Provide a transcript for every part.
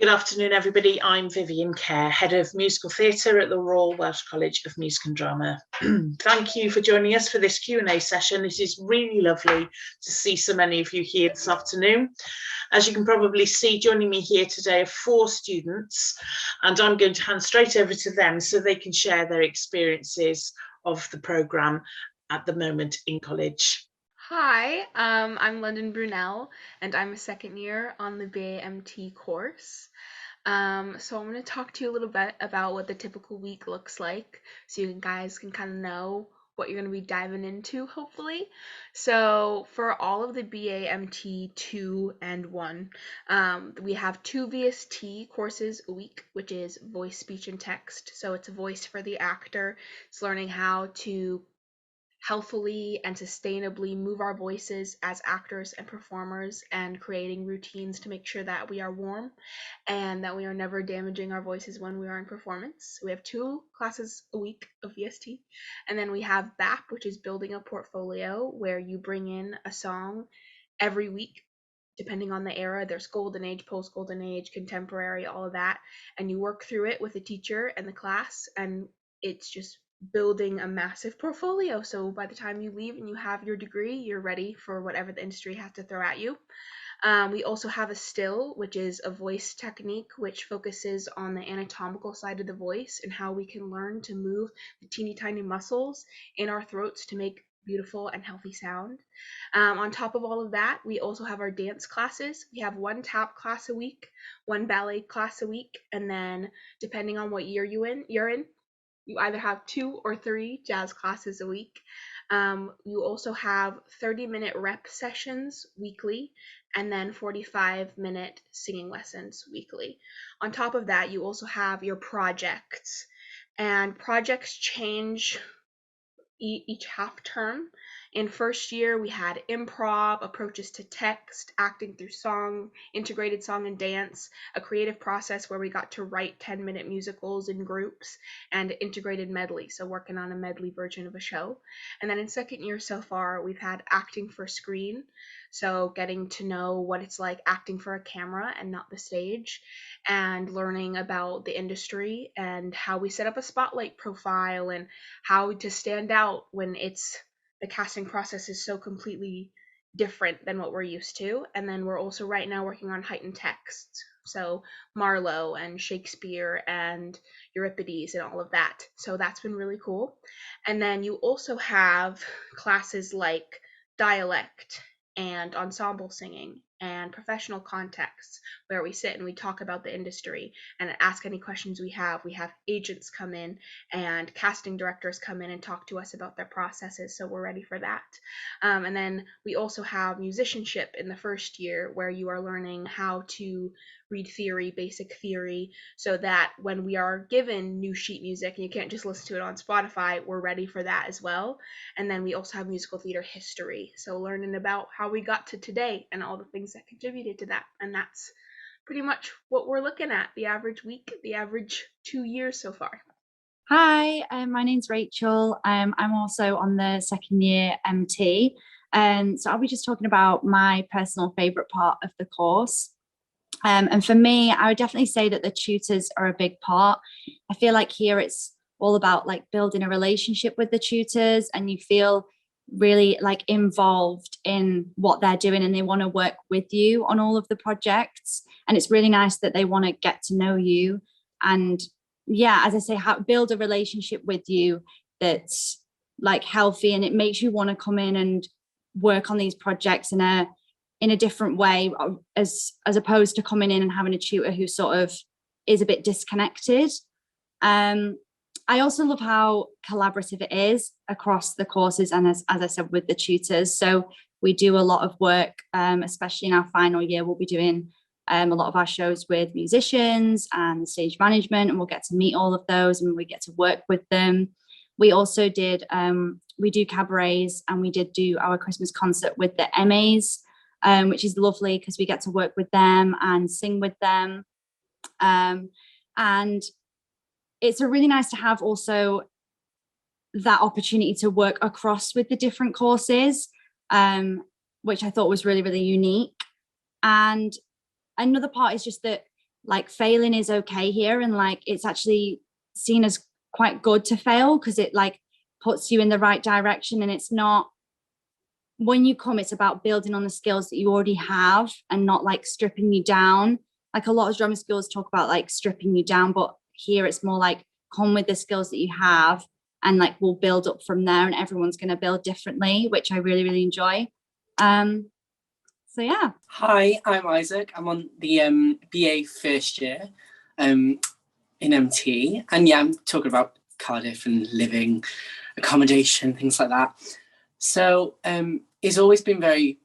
Good afternoon, everybody. I'm Vivian Kerr, Head of Musical Theatre at the Royal Welsh College of Music and Drama. Thank you for joining us for this Q&A session. It is really lovely to see so many of you here this afternoon. As you can probably see, joining me here today are 4 students, and I'm going to hand straight over to them so they can share their experiences of the programme at the moment in college. Hi, I'm London Brunel, and I'm a second year on the BAMT course. So I'm going to talk to you a little bit about what the typical week looks like, so you guys can kind of know what you're going to be diving into, hopefully. So for all of the BAMT 2 and 1, we have 2 VST courses a week, which is voice, speech, and text. So it's a voice for the actor. It's learning how to healthfully and sustainably move our voices as actors and performers, and creating routines to make sure that we are warm and that we are never damaging our voices when we are in performance. We have 2 classes a week of VST, and then we have BAP, which is building a portfolio, where you bring in a song every week depending on the era. There's golden age, post golden age, contemporary, all of that, and you work through it with the teacher and the class, and it's just building a massive portfolio. So by the time you leave and you have your degree, you're ready for whatever the industry has to throw at you. We also have a still, which is a voice technique, which focuses on the anatomical side of the voice and how we can learn to move the teeny tiny muscles in our throats to make beautiful and healthy sound. On top of all of that, we also have our dance classes. We have 1 tap class a week, 1 ballet class a week, and then depending on what year you're in, you either have 2 or 3 jazz classes a week. You also have 30-minute rep sessions weekly, and then 45-minute singing lessons weekly. On top of that, you also have your projects, and projects change each half term. In first year, we had improv, approaches to text, acting through song, integrated song and dance, a creative process where we got to write 10-minute musicals in groups, and integrated medley, so working on a medley version of a show. And then in second year so far, we've had acting for screen, so getting to know what it's like acting for a camera and not the stage, and learning about the industry and how we set up a spotlight profile and how to stand out when the casting process is so completely different than what we're used to. And then we're also right now working on heightened text, so Marlowe and Shakespeare and Euripides and all of that. So that's been really cool. And then you also have classes like dialect and ensemble singing and professional contexts, where we sit and we talk about the industry and ask any questions we have. We have agents come in and casting directors come in and talk to us about their processes, so we're ready for that. And then we also have musicianship in the first year, where you are learning how to read theory, basic theory, so that when we are given new sheet music and you can't just listen to it on Spotify, we're ready for that as well. And then we also have musical theater history, so learning about how we got to today and all the things that contributed to that. And that's pretty much what we're looking at, the average week, the average 2 years so far. Hi, my name's Rachel. I'm also on the second year MT. So I'll be just talking about my personal favourite part of the course. And for me, I would definitely say that the tutors are a big part. I feel like here it's all about like building a relationship with the tutors, and you feel really like involved in what they're doing, and they want to work with you on all of the projects. And it's really nice that they want to get to know you, and yeah, as I say, build a relationship with you that's like healthy, and it makes you want to come in and work on these projects in a different way, as opposed to coming in and having a tutor who sort of is a bit disconnected. I also love how collaborative it is across the courses, and as I said, with the tutors. So we do a lot of work, especially in our final year. We'll be doing a lot of our shows with musicians and stage management, and we'll get to meet all of those and we get to work with them. We also did, we do cabarets, and we did do our Christmas concert with the MAs, which is lovely because we get to work with them and sing with them. And it's really nice to have also that opportunity to work across with the different courses, which I thought was really, really unique. And another part is just that like failing is okay here, and like it's actually seen as quite good to fail because it like puts you in the right direction, and it's not, when you come, it's about building on the skills that you already have and not like stripping you down. Like a lot of drama schools talk about like stripping you down, but here it's more like come with the skills that you have and like we'll build up from there, and everyone's going to build differently, which I really, really enjoy. So yeah. Hi, I'm Isaac. I'm on the BA first year in MT, and yeah, I'm talking about Cardiff and living, accommodation, things like that. So it's always been very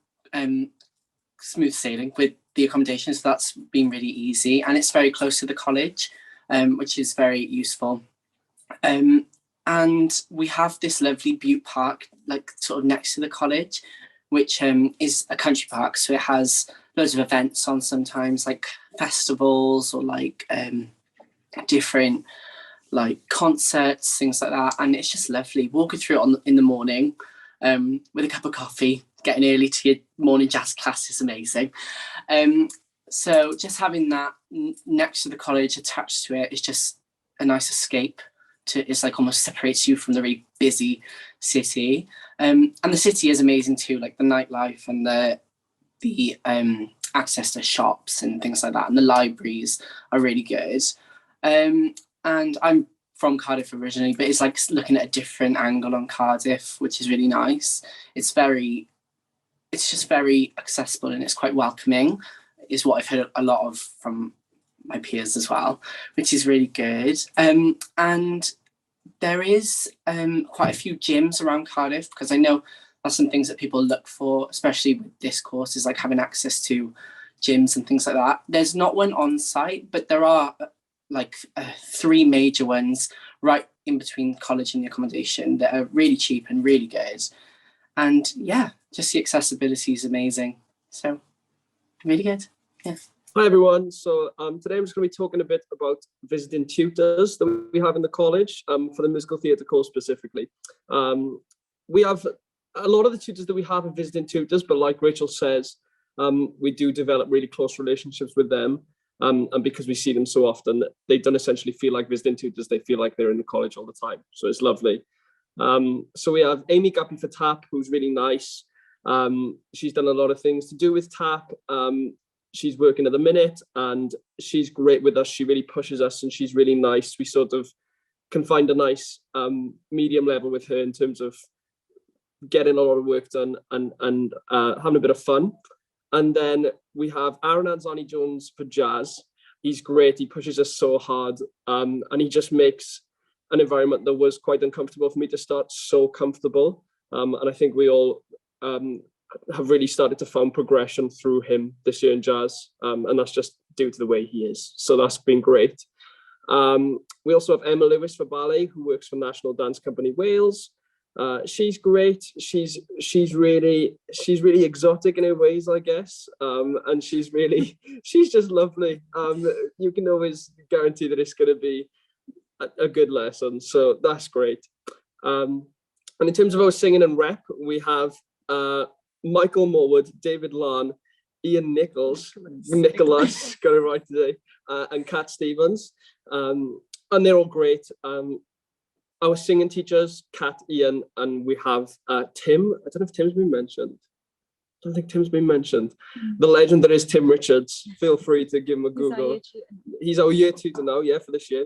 smooth sailing with the accommodation, so that's been really easy, and it's very close to the college, which is very useful. And we have this lovely Butte Park, like sort of next to the college, which is a country park, so it has loads of events on sometimes, like festivals or like different like concerts, things like that, and it's just lovely. Walking through it in the morning with a cup of coffee, getting early to your morning jazz class is amazing. So just having that next to the college, attached to it, is just a nice escape. It's like almost separates you from the really busy city. And the city is amazing too, like the nightlife and the access to shops and things like that, and the libraries are really good. And I'm from Cardiff originally, but it's like looking at a different angle on Cardiff, which is really nice. It's just very accessible, and it's quite welcoming, is what I've heard a lot of from my peers as well, which is really good. And there is quite a few gyms around Cardiff, because I know that's some things that people look for, especially with this course, is like having access to gyms and things like that. There's not one on site, but there are like 3 major ones right in between college and the accommodation that are really cheap and really good. And yeah, just the accessibility is amazing. So really good. Yeah. Hi everyone. So today I'm just going to be talking a bit about visiting tutors that we have in the college for the musical theatre course specifically. We have a lot of the tutors that we have are visiting tutors, but like Rachel says, we do develop really close relationships with them. And because we see them so often, they don't essentially feel like visiting tutors, they feel like they're in the college all the time. So it's lovely. So we have Amy Guppy for TAP, who's really nice. She's done a lot of things to do with TAP. She's working at the minute and she's great with us. She really pushes us and she's really nice. We sort of can find a nice medium level with her in terms of getting a lot of work done and having a bit of fun. And then we have Aaron Anzani Jones for jazz. He's great. He pushes us so hard, and he just makes an environment that was quite uncomfortable for me to start so comfortable. And I think we all have really started to find progression through him this year in jazz, and that's just due to the way he is. So that's been great. We also have Emma Lewis for ballet, who works for National Dance Company Wales. She's great. She's really exotic in her ways, I guess, and she's just lovely. You can always guarantee that it's going to be a good lesson, so that's great. And in terms of our singing and rep, we have Michael Morwood, David Lan, Ian Nicholas, got it right today, and Kat Stevens, and they're all great. Our singing teachers, Kat, Ian, and we have Tim. I don't know if Tim's been mentioned. I don't think Tim's been mentioned. The legend that is Tim Richards. Feel free to give him a Google. He's our year tutor now, yeah, for this year.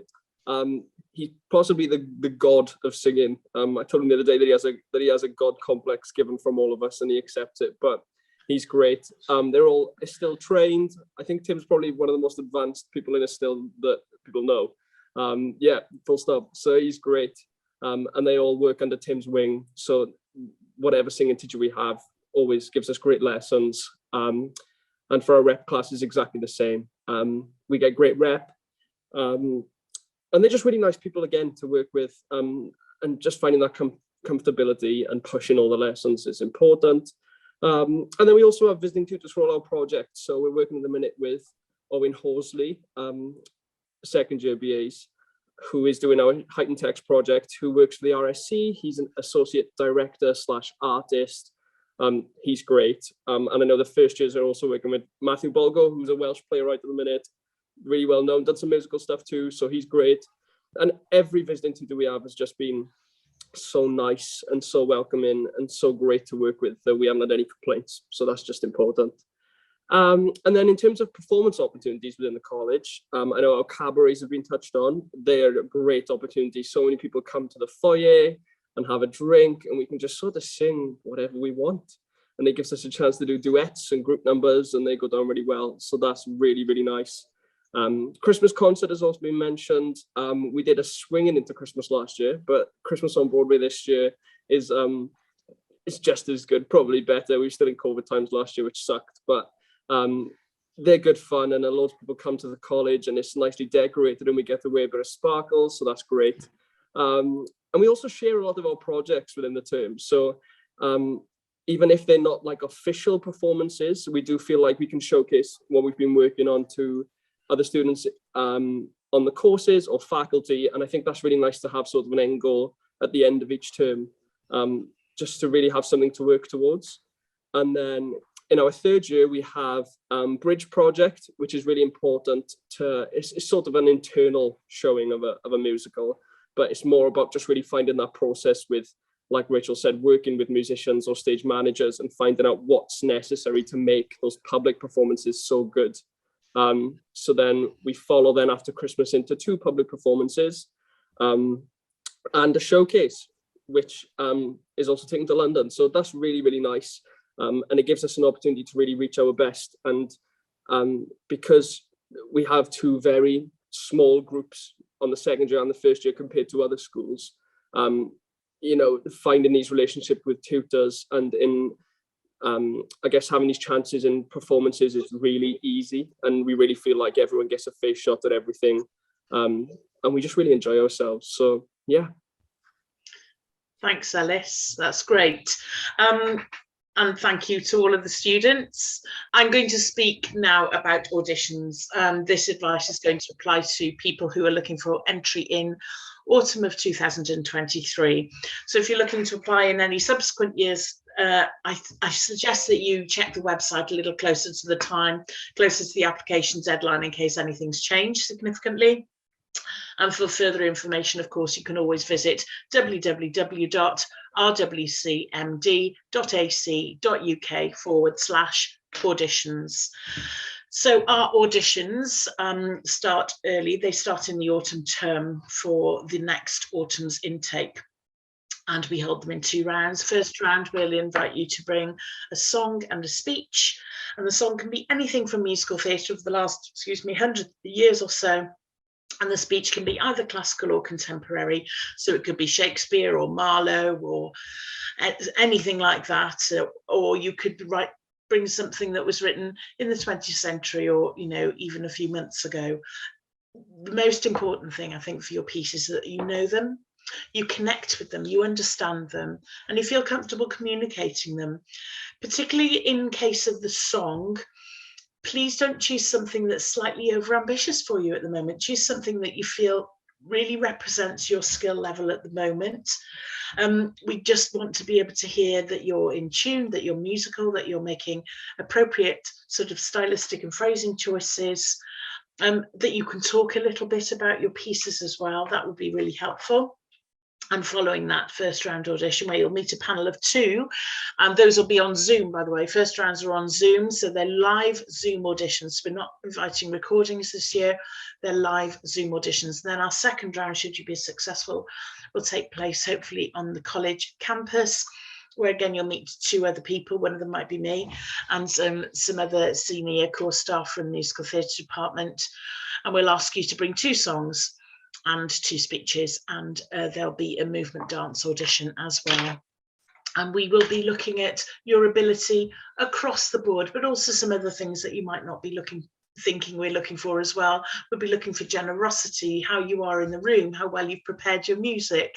He's possibly the god of singing. I told him the other day that he has a god complex given from all of us, and he accepts it. But he's great. They're all still trained. I think Tim's probably one of the most advanced people in Estill that people know. Yeah, full stop. So he's great. And they all work under Tim's wing. So whatever singing teacher we have always gives us great lessons. And for our rep class is exactly the same. We get great rep. And they're just really nice people again to work with. And just finding that comfortability and pushing all the lessons is important. And then we also have visiting tutors for all our projects. So we're working at the minute with Owen Horsley, second year BAs, who is doing our heightened text project, who works for the RSC. He's an associate director / artist. He's great. And I know the first years are also working with Matthew Bolgo, who's a Welsh playwright at the minute, really well known, done some musical stuff too, so he's great. And every visiting tutor we have has just been so nice and so welcoming and so great to work with that we haven't had any complaints. So that's just important. And then in terms of performance opportunities within the college, I know our cabarets have been touched on. They're a great opportunity. So many people come to the foyer and have a drink, and we can just sort of sing whatever we want. And it gives us a chance to do duets and group numbers, and they go down really well. So that's really, really nice. Christmas concert has also been mentioned. We did a swinging into Christmas last year, but Christmas on Broadway this year is it's just as good, probably better. We were still in COVID times last year, which sucked, but they're good fun, and a lot of people come to the college, and it's nicely decorated, and we get to wear a bit of sparkle, so that's great. And we also share a lot of our projects within the term. So even if they're not like official performances, we do feel like we can showcase what we've been working on to other students on the courses or faculty. And I think that's really nice to have sort of an end goal at the end of each term, just to really have something to work towards. And then in our third year, we have Bridge Project, which is really important to, it's sort of an internal showing of a musical, but it's more about just really finding that process with, like Rachel said, working with musicians or stage managers and finding out what's necessary to make those public performances so good. So then we follow then after Christmas into 2 public performances and a showcase, which is also taken to London. So that's really, really nice. And it gives us an opportunity to really reach our best. And because we have 2 very small groups on the second year and the first year compared to other schools, you know, finding these relationships with tutors and in, I guess, having these chances in performances is really easy. And we really feel like everyone gets a face shot at everything. And we just really enjoy ourselves. So, yeah. Thanks, Ellis. That's great. And thank you to all of the students. I'm going to speak now about auditions. This advice is going to apply to people who are looking for entry in autumn of 2023. So if you're looking to apply in any subsequent years, I suggest that you check the website a little closer to the time, closer to the application deadline in case anything's changed significantly. And for further information, of course, you can always visit www.rwcmd.ac.uk/auditions. So our auditions start early. They start in the autumn term for the next autumn's intake. And we hold them in 2 rounds. First round, we'll invite you to bring a song and a speech. And the song can be anything from musical theatre of the last, 100 years or so. And the speech can be either classical or contemporary. So it could be Shakespeare or Marlowe or anything like that. Or you could bring something that was written in the 20th century or, you know, even a few months ago. The most important thing, I think, for your piece is that you know them, you connect with them, you understand them, and you feel comfortable communicating them. Particularly in case of the song, please don't choose something that's slightly overambitious for you at the moment. Choose something that you feel really represents your skill level at the moment. We just want to be able to hear that you're in tune, that you're musical, that you're making appropriate sort of stylistic and phrasing choices, that you can talk a little bit about your pieces as well. That would be really helpful. And following that first round audition, where you'll meet a panel of 2, and those will be on Zoom, by the way. First rounds are on Zoom, so they're live Zoom auditions. We're not inviting recordings this year, they're live Zoom auditions. And then our second round, should you be successful, will take place hopefully on the college campus, where again you'll meet 2 other people. One of them might be me, and some other senior course staff from the musical theatre department. And we'll ask you to bring 2 songs and 2 speeches, and there'll be a movement dance audition as well. And we will be looking at your ability across the board, but also some other things that you might not be thinking we're looking for as well. We'll be looking for generosity, how you are in the room, how well you've prepared your music.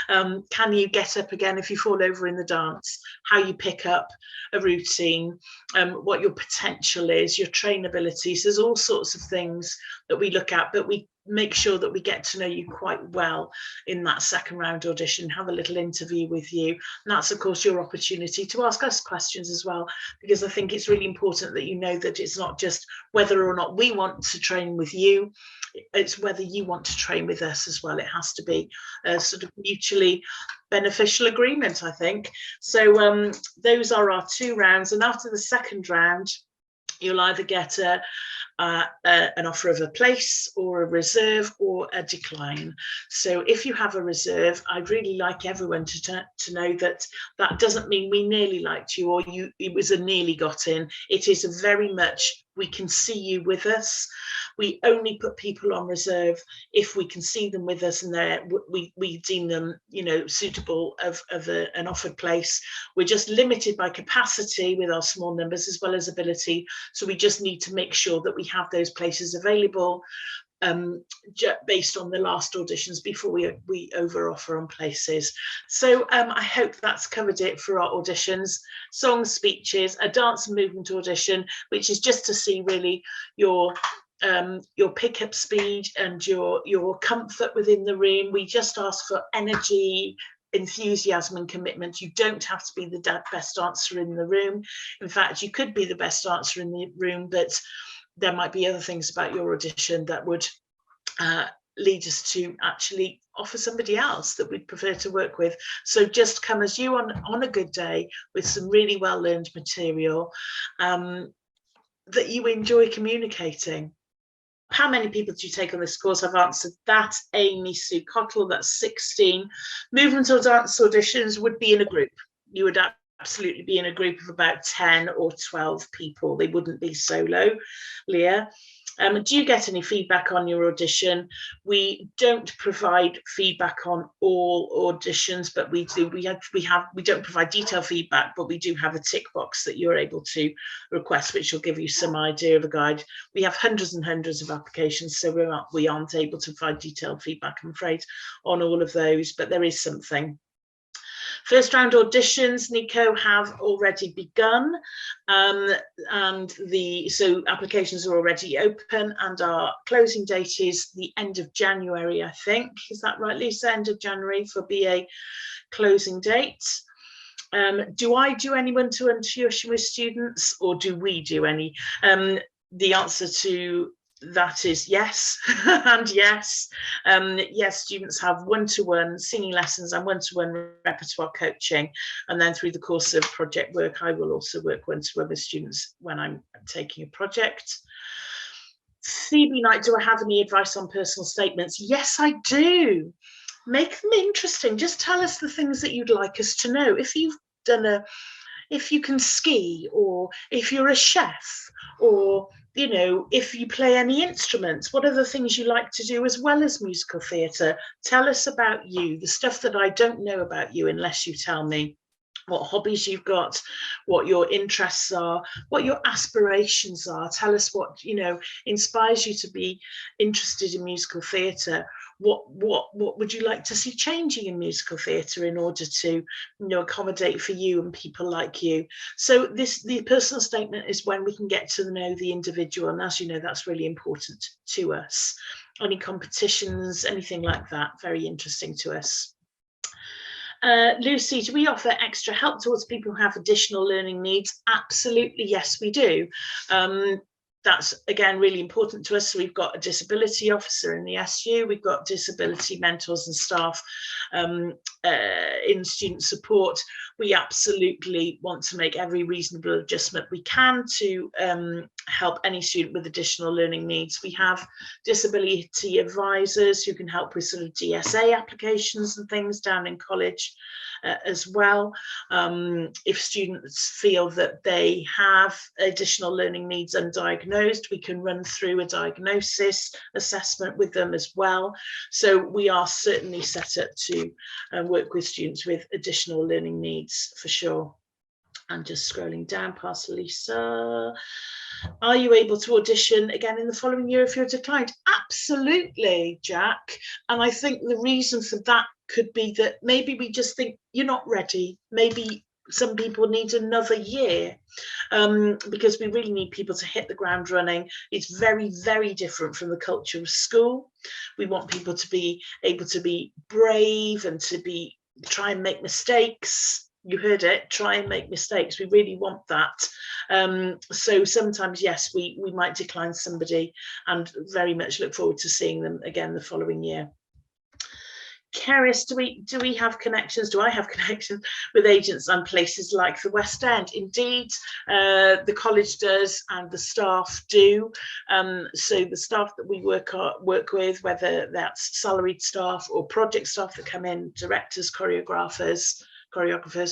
Can you get up again if you fall over in the dance? How you pick up a routine, what your potential is, your trainabilities. There's all sorts of things that we look at, but we make sure that we get to know you quite well in that second round audition, have a little interview with you. And that's, of course, your opportunity to ask us questions as well, because I think it's really important that you know that it's not just whether or not we want to train with you, it's whether you want to train with us as well. It has to be a sort of mutually beneficial agreement, I think. So those are our 2 rounds. And after the second round, you'll either get an offer of a place or a reserve or a decline. So if you have a reserve, I'd really like everyone to know that that doesn't mean we nearly liked you or it was a nearly got in. It is a very much, we can see you with us. We only put people on reserve if we can see them with us and we deem them, suitable of an offered place. We're just limited by capacity with our small numbers as well as ability. So we just need to make sure that we have those places available based on the last auditions before we over offer on places. So I hope that's covered it for our auditions. Songs, speeches, a dance and movement audition, which is just to see really your pickup speed and your comfort within the room. We just ask for energy, enthusiasm and commitment. You don't have to be the best dancer in the room. In fact, you could be the best dancer in the room, but there might be other things about your audition that would lead us to actually offer somebody else that we'd prefer to work with. So just come as you on a good day with some really well learned material that you enjoy communicating. How many people do you take on this course? I've answered that. Amy Sue Cottle, that's 16. Movement or dance auditions would be in a group. You would absolutely be in a group of about 10 or 12 people. They wouldn't be solo. Leah, do you get any feedback on your audition? We don't provide feedback on all auditions, but we do. We don't provide detailed feedback, but we do have a tick box that you're able to request, which will give you some idea of a guide. We have hundreds and hundreds of applications, so we aren't able to provide detailed feedback, I'm afraid, on all of those, but there is something. First round auditions, Nico, have already begun, so applications are already open, and our closing date is the end of January, I think. Is that right, Lisa? End of January for BA closing date. Do I do any one-to-one tuition with students, or do we do any? The answer to that is yes and yes. Yes, students have one-to-one singing lessons and one-to-one repertoire coaching, and then through the course of project work I will also work one-to-one with students when I'm taking a project. Phoebe Knight, do I have any advice on personal statements? Yes, I do. Make them interesting. Just tell us the things that you'd like us to know. If you've done if you can ski, or if you're a chef, or if you play any instruments, what are the things you like to do as well as musical theatre? Tell us about you, the stuff that I don't know about you unless you tell me. What hobbies you've got, what your interests are, what your aspirations are. Tell us what inspires you to be interested in musical theatre. What would you like to see changing in musical theatre in order to accommodate for you and people like you? So the personal statement is when we can get to know the individual, and as you know, that's really important to us. Any competitions, anything like that, very interesting to us. Lucy, do we offer extra help towards people who have additional learning needs? Absolutely, yes, we do. That's, again, really important to us. So we've got a disability officer in the SU, we've got disability mentors and staff in student support. We absolutely want to make every reasonable adjustment we can to help any student with additional learning needs. We have disability advisors who can help with sort of DSA applications and things down in college as well. If students feel that they have additional learning needs undiagnosed, we can run through a diagnosis assessment with them as well. So we are certainly set up to work with students with additional learning needs for sure. I'm just scrolling down past Lisa. Are you able to audition again in the following year if you're declined? Absolutely, Jack. And I think the reason for that could be that maybe we just think you're not ready. Maybe some people need another year, because we really need people to hit the ground running. It's very, very different from the culture of school. We want people to be able to be brave and to try and make mistakes. You heard it, try and make mistakes. We really want that. So sometimes, yes, we might decline somebody and very much look forward to seeing them again the following year. Keris, do we have connections? Do I have connections with agents and places like the West End? Indeed, the college does, and the staff do. So the staff that we work with, whether that's salaried staff or project staff that come in, directors, choreographers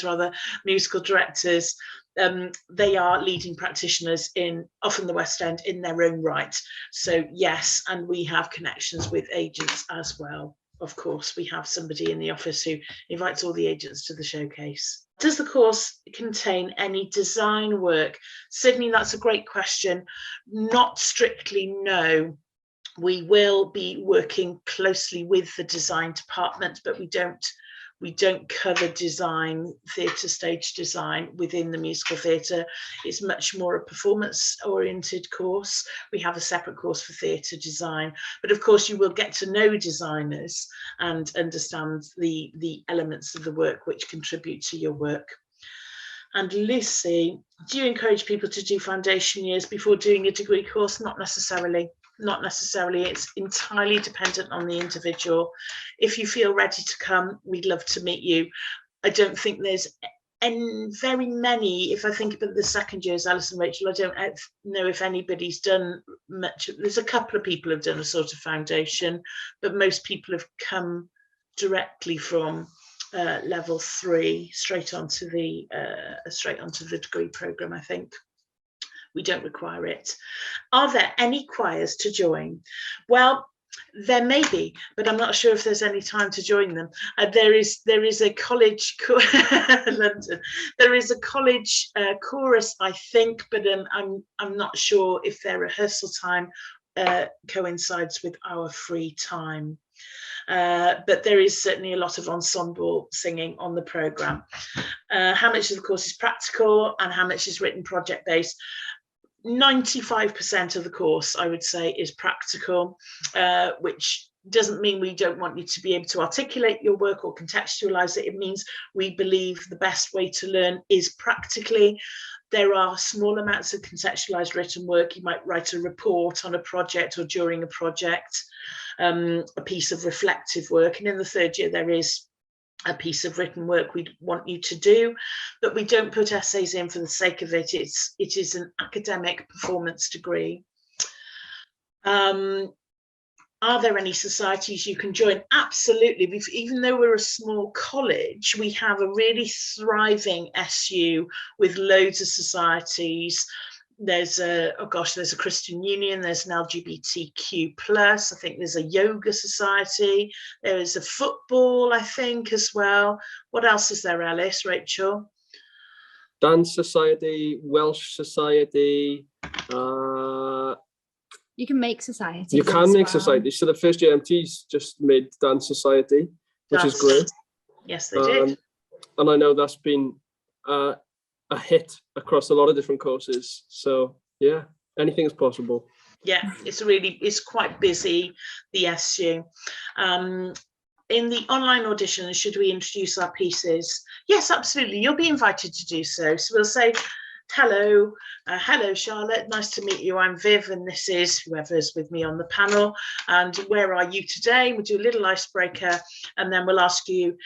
rather, musical directors, they are leading practitioners in often the West End in their own right. So yes, and we have connections with agents as well. Of course, we have somebody in the office who invites all the agents to the showcase. Does the course contain any design work? Sydney, that's a great question. Not strictly, no. We will be working closely with the design department, but we don't cover design, theatre stage design within the musical theatre. It's much more a performance-oriented course. We have a separate course for theatre design, but of course you will get to know designers and understand the elements of the work which contribute to your work. And Lucy, do you encourage people to do foundation years before doing a degree course? Not necessarily. Not necessarily. It's entirely dependent on the individual. If you feel ready to come, we'd love to meet you. I don't think there's very many. If I think about the second years, Alice and Rachel, I don't know if anybody's done much. There's a couple of people who've done a sort of foundation, but most people have come directly from level 3 straight onto the degree program, I think. We don't require it. Are there any choirs to join? Well, there may be, but I'm not sure if there's any time to join them. There is a college London. There is a college chorus, I think, but I'm not sure if their rehearsal time coincides with our free time. But there is certainly a lot of ensemble singing on the programme. How much of the course is practical and how much is written project-based? 95% of the course, I would say, is practical, which doesn't mean we don't want you to be able to articulate your work or contextualize it. It means we believe the best way to learn is practically. There are small amounts of contextualized written work. You might write a report on a project or during a project, a piece of reflective work. And in the third year, there is a piece of written work we'd want you to do, but we don't put essays in for the sake of it. It is an academic performance degree. Are there any societies you can join? Absolutely. Even though we're a small college, we have a really thriving SU with loads of societies. There's a Christian Union, there's an LGBTQ+, I think there's a yoga society, there is a football, I think, as well. What else is there, Alice, Rachel? Dance society, Welsh society. You can make societies. You can make societies. So the first year MTs just made dance society, which is great. Yes, they did. And I know that's been a hit across a lot of different courses. So yeah, anything is possible. Yeah, it's quite busy, the SU. In the online audition, should we introduce our pieces? Yes, absolutely. You'll be invited to do so. So we'll say, hello, Charlotte, nice to meet you. I'm Viv, and this is whoever's with me on the panel. And where are you today? We'll do a little icebreaker, and then we'll ask you,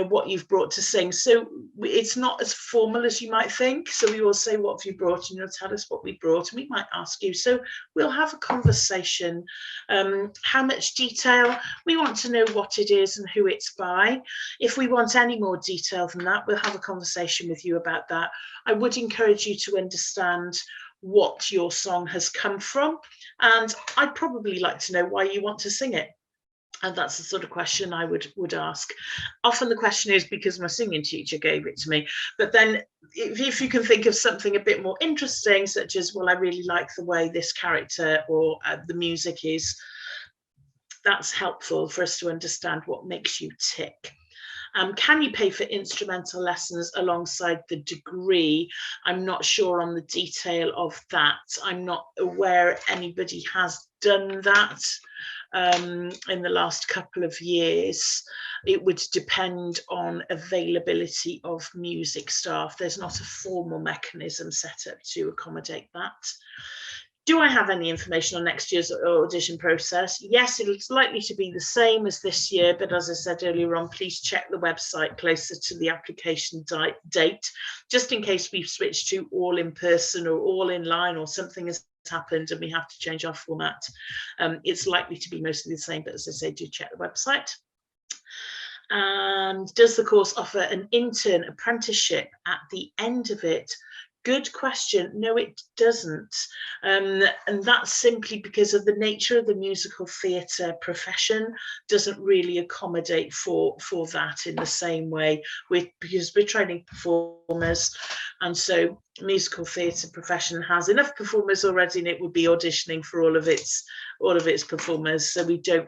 what you've brought to sing. So it's not as formal as you might think. So we will say, what have you brought? And you'll tell us what we brought, and we might ask you. So we'll have a conversation. How much detail? We want to know what it is and who it's by. If we want any more detail than that, we'll have a conversation with you about that. I would encourage you to understand what your song has come from, and I'd probably like to know why you want to sing it. And that's the sort of question I would ask. Often the question is because my singing teacher gave it to me, but then if you can think of something a bit more interesting, such as, well, I really like the way this character or the music is, that's helpful for us to understand what makes you tick. Can you pay for instrumental lessons alongside the degree? I'm not sure on the detail of that. I'm not aware anybody has done that in the last couple of years. It would depend on availability of music staff. There's not a formal mechanism set up to accommodate that. Do I have any information on next year's audition process? Yes, it's likely to be the same as this year, but as I said earlier on, please check the website closer to the application date, just in case we've switched to all in person or all in line or something has happened and we have to change our format. It's likely to be mostly the same, but as I say, do check the website. And does the course offer an intern apprenticeship at the end of it? Good question. No, it doesn't. And that's simply because of the nature of the musical theatre profession doesn't really accommodate for that in the same way, because we're training performers, and so musical theatre profession has enough performers already, and it would be auditioning for all of its performers. So we don't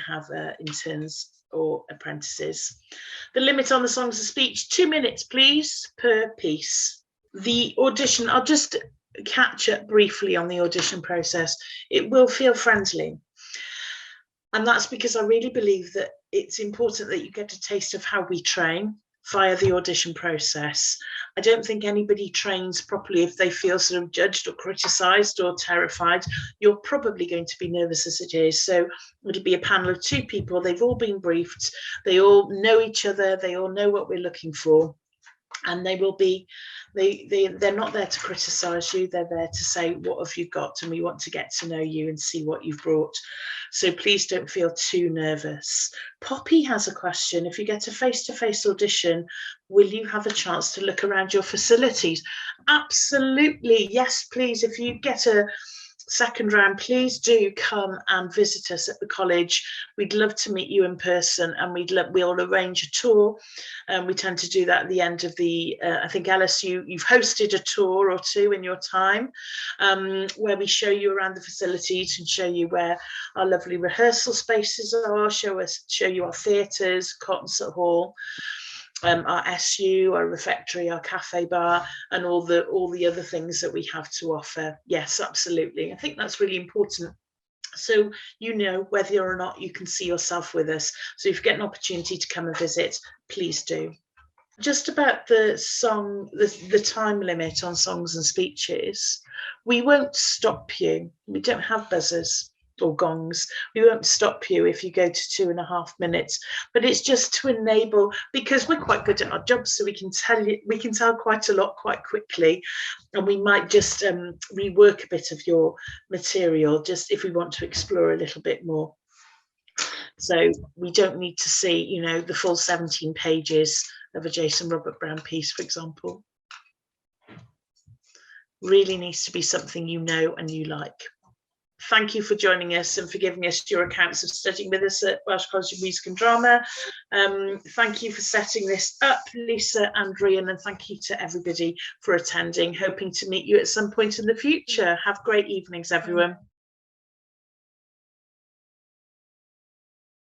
have interns or apprentices. The limit on the songs of speech, 2 minutes, please, per piece. The audition, I'll just catch up briefly on the audition process. It will feel friendly. And that's because I really believe that it's important that you get a taste of how we train via the audition process. I don't think anybody trains properly if they feel sort of judged or criticised or terrified. You're probably going to be nervous as it is. So it'll be a panel of 2 people. They've all been briefed. They all know each other. They all know what we're looking for. And they will be, they're not there to criticise you, they're there to say, what have you got? And we want to get to know you and see what you've brought. So please don't feel too nervous. Poppy has a question. If you get a face-to-face audition, will you have a chance to look around your facilities? Absolutely, yes, please. If you get a second round, please do come and visit us at the college. We'd love to meet you in person, and we'll arrange a tour. We tend to do that at the end of the I think, Alice, you've hosted a tour or 2 in your time, where we show you around the facilities and show you where our lovely rehearsal spaces are, show you our theatres, concert hall, our SU, our refectory, our cafe bar, and all the other things that we have to offer. Yes, absolutely. I think that's really important. So you know whether or not you can see yourself with us. So if you get an opportunity to come and visit, please do. Just about the time limit on songs and speeches, we won't stop you. We don't have buzzers or gongs. We won't stop you if you go to 2.5 minutes, but it's just to enable, because we're quite good at our jobs, so we can tell quite a lot quite quickly, and we might just rework a bit of your material just if we want to explore a little bit more. So we don't need to see, you know, the full 17 pages of a Jason Robert Brown piece, for example. Really needs to be something you know and you like. Thank you for joining us and for giving us your accounts of studying with us at Welsh College of Music and Drama. Thank you for setting this up, Lisa and Rhian, and thank you to everybody for attending. Hoping to meet you at some point in the future. Have great evenings, everyone.